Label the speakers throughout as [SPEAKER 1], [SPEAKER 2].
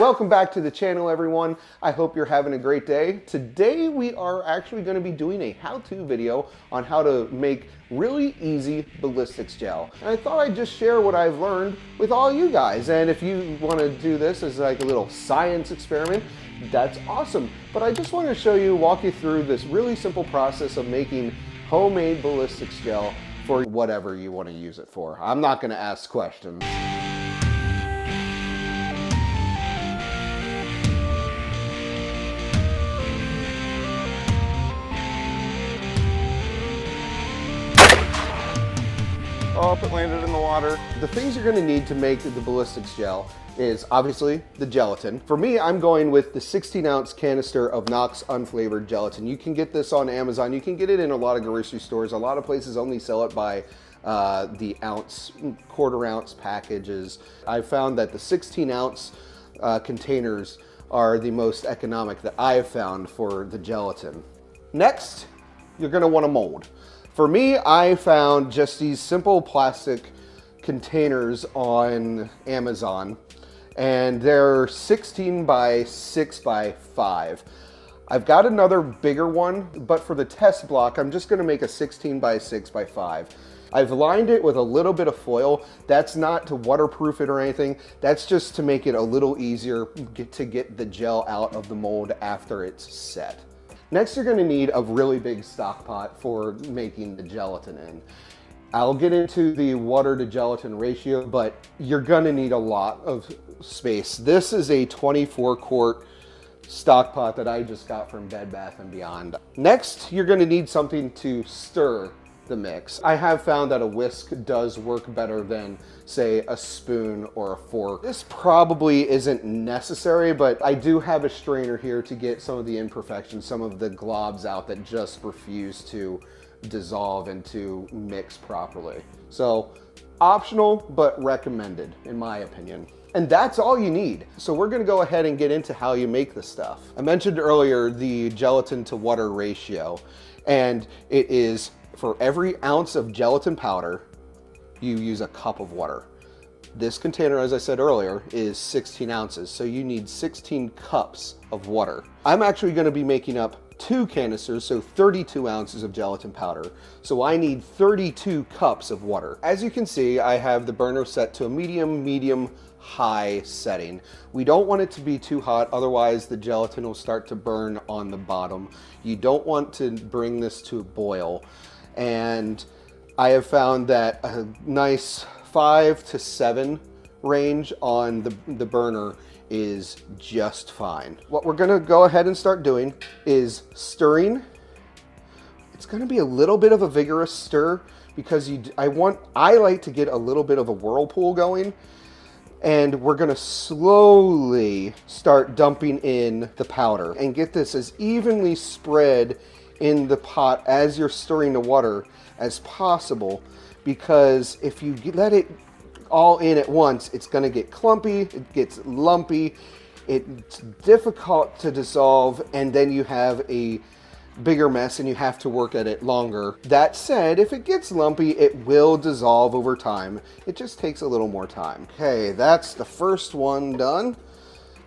[SPEAKER 1] Welcome back to the channel, everyone. I hope you're having a great day. Today we are actually going to be doing a how-to video on how to make really easy ballistics gel. And I thought I'd just share what I've learned with all you guys. And if you want to do this as like a little science experiment, that's awesome. But I just want to show you, walk you through this really simple process of making homemade ballistics gel for whatever you want to use it for. I'm not going to ask questions. Oh, it landed in the water. The things you're gonna need to make the ballistics gel is obviously the gelatin. For me, I'm going with the 16-ounce canister of Knox unflavored gelatin. You can get this on Amazon. You can get it in a lot of grocery stores. A lot of places only sell it by the ounce, quarter-ounce packages. I found that the 16-ounce containers are the most economic that I have found for the gelatin. Next, you're gonna want a mold. For me, I found just these simple plastic containers on Amazon, and they're 16 by 6 by 5. I've got another bigger one, but for the test block, I'm just gonna make a 16 by 6 by 5. I've lined it with a little bit of foil. That's not to waterproof it or anything. That's just to make it a little easier to get the gel out of the mold after it's set. Next, you're gonna need a really big stock pot for making the gelatin in. I'll get into the water to gelatin ratio, but you're gonna need a lot of space. This is a 24 quart stock pot that I just got from Bed Bath & Beyond. Next, you're gonna need something to stir the mix. I have found that a whisk does work better than, say, a spoon or a fork. This probably isn't necessary, but I do have a strainer here to get some of the imperfections, some of the globs out that just refuse to dissolve and to mix properly. So optional, but recommended in my opinion. And that's all you need. So we're gonna go ahead and get into how you make this stuff. I mentioned earlier the gelatin to water ratio, and it is for every ounce of gelatin powder, you use a cup of water. This container, as I said earlier, is 16 ounces, so you need 16 cups of water. I'm actually gonna be making up 2 canisters, so 32 ounces of gelatin powder. So I need 32 cups of water. As you can see, I have the burner set to a medium, high setting. We don't want it to be too hot, otherwise the gelatin will start to burn on the bottom. You don't want to bring this to a boil. And I have found that a nice 5 to 7 range on the burner is just fine. What we're gonna go ahead and start doing is stirring. It's gonna be a little bit of a vigorous stir because I like to get a little bit of a whirlpool going, and we're gonna slowly start dumping in the powder and get this as evenly spread in the pot as you're stirring the water as possible, because if you let it all in at once, it's gonna get clumpy, it gets lumpy, it's difficult to dissolve, and then you have a bigger mess and you have to work at it longer. That said, if it gets lumpy, it will dissolve over time. It just takes a little more time. Okay, that's the first one done.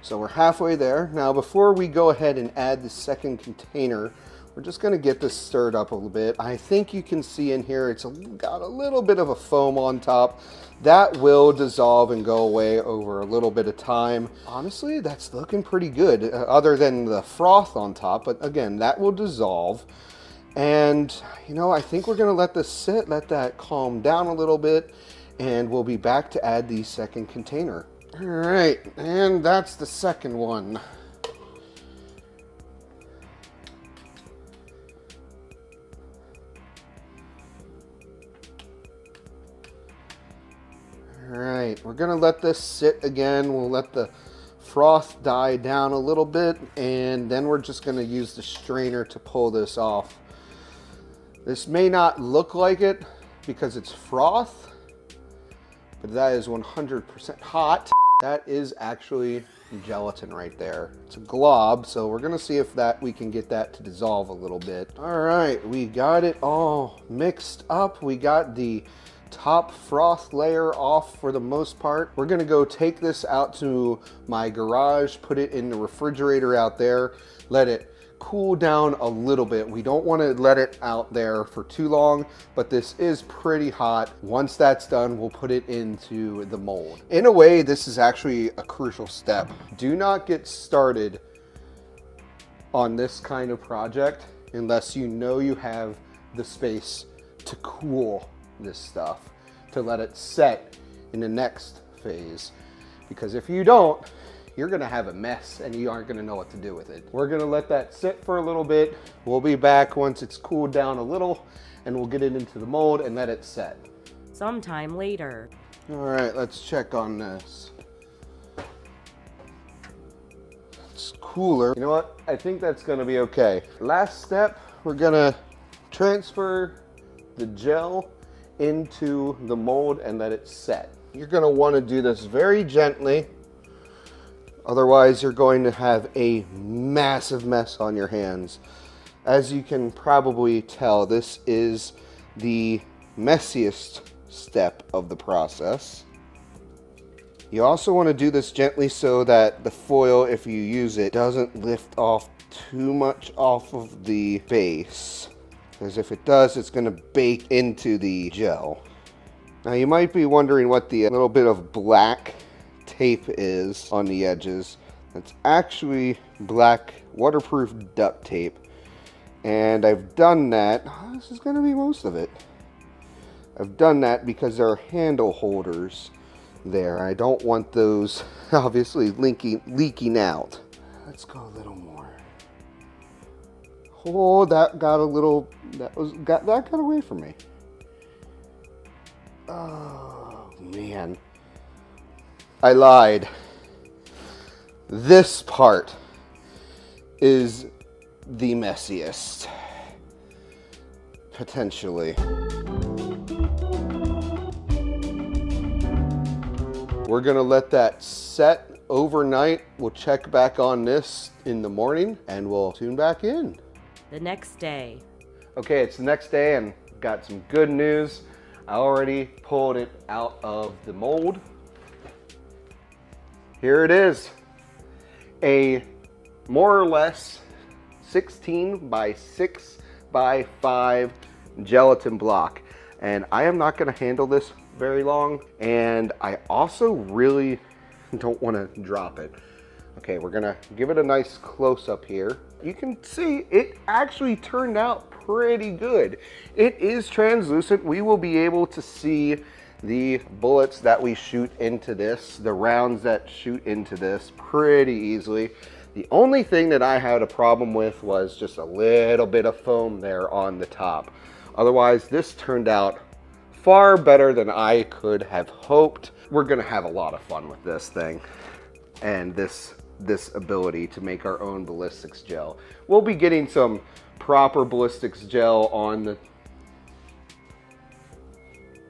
[SPEAKER 1] So we're halfway there. Now, before we go ahead and add the second container, we're just gonna get this stirred up a little bit. I think you can see in here, it's got a little bit of a foam on top. That will dissolve and go away over a little bit of time. Honestly, that's looking pretty good, other than the froth on top, but again, that will dissolve. And, you know, I think we're gonna let this sit, let that calm down a little bit, and we'll be back to add the second container. All right, and that's the second one. All right, we're gonna let this sit again. We'll let the froth die down a little bit, and then we're just gonna use the strainer to pull this off. This may not look like it because it's froth, but that is 100% hot. That is actually gelatin right there. It's a glob, so we're gonna see if we can get that to dissolve a little bit. All right, we got it all mixed up. We got the top froth layer off for the most part. We're gonna go take this out to my garage, put it in the refrigerator out there, let it cool down a little bit. We don't want to let it out there for too long, but this is pretty hot. Once that's done, we'll put it into the mold. In a way, this is actually a crucial step. Do not get started on this kind of project unless you know you have the space to cool this stuff, to let it set in the next phase. Because if you don't, you're gonna have a mess and you aren't gonna know what to do with it. We're gonna let that sit for a little bit. We'll be back once it's cooled down a little, and we'll get it into the mold and let it set.
[SPEAKER 2] Sometime later.
[SPEAKER 1] All right, let's check on this. It's cooler. You know what? I think that's gonna be okay. Last step, we're gonna transfer the gel into the mold and let it set. You're gonna wanna do this very gently. Otherwise, you're going to have a massive mess on your hands. As you can probably tell, this is the messiest step of the process. You also want to do this gently so that the foil, if you use it, doesn't lift off too much off of the base. Because if it does, it's going to bake into the gel. Now, you might be wondering what the little bit of black tape is on the edges. It's actually black waterproof duct tape, and I've done that. This is going to be most of it. I've done that because there are handle holders there. I don't want those obviously leaking out. Let's go a little more. Oh, that got a little, that got away from me. Oh man, I lied. This part is the messiest, potentially. We're gonna let that set overnight. We'll check back on this in the morning and we'll tune back in.
[SPEAKER 2] The next day.
[SPEAKER 1] Okay, it's the next day and got some good news. I already pulled it out of the mold. Here it is. A more or less 16 by 6 by 5 gelatin block. And I am not gonna handle this very long. And I also really don't wanna drop it. Okay, we're gonna give it a nice close up here. You can see it actually turned out pretty good. It is translucent. We will be able to see the bullets that we shoot into this, the rounds that shoot into this pretty easily. The only thing that I had a problem with was just a little bit of foam there on the top. Otherwise, this turned out far better than I could have hoped. We're gonna have a lot of fun with this thing and this ability to make our own ballistics gel. We'll be getting some proper ballistics gel on the...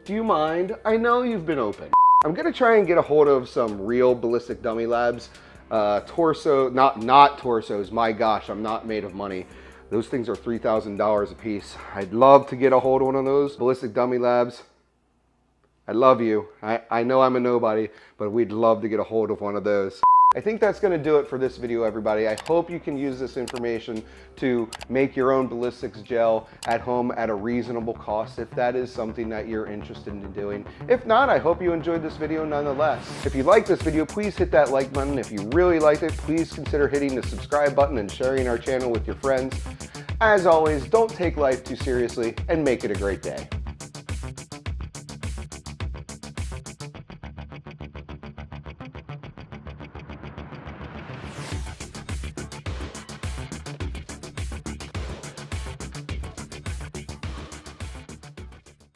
[SPEAKER 1] Do you mind? I know you've been open. I'm gonna try and get a hold of some real ballistic dummy labs. Torso, not torsos, my gosh, I'm not made of money. Those things are $3,000 a piece. I'd love to get a hold of one of those. Ballistic dummy labs, I love you. I know I'm a nobody, but we'd love to get a hold of one of those. I think that's gonna do it for this video, everybody. I hope you can use this information to make your own ballistics gel at home at a reasonable cost, if that is something that you're interested in doing. If not, I hope you enjoyed this video nonetheless. If you like this video, please hit that like button. If you really liked it, please consider hitting the subscribe button and sharing our channel with your friends. As always, don't take life too seriously and make it a great day.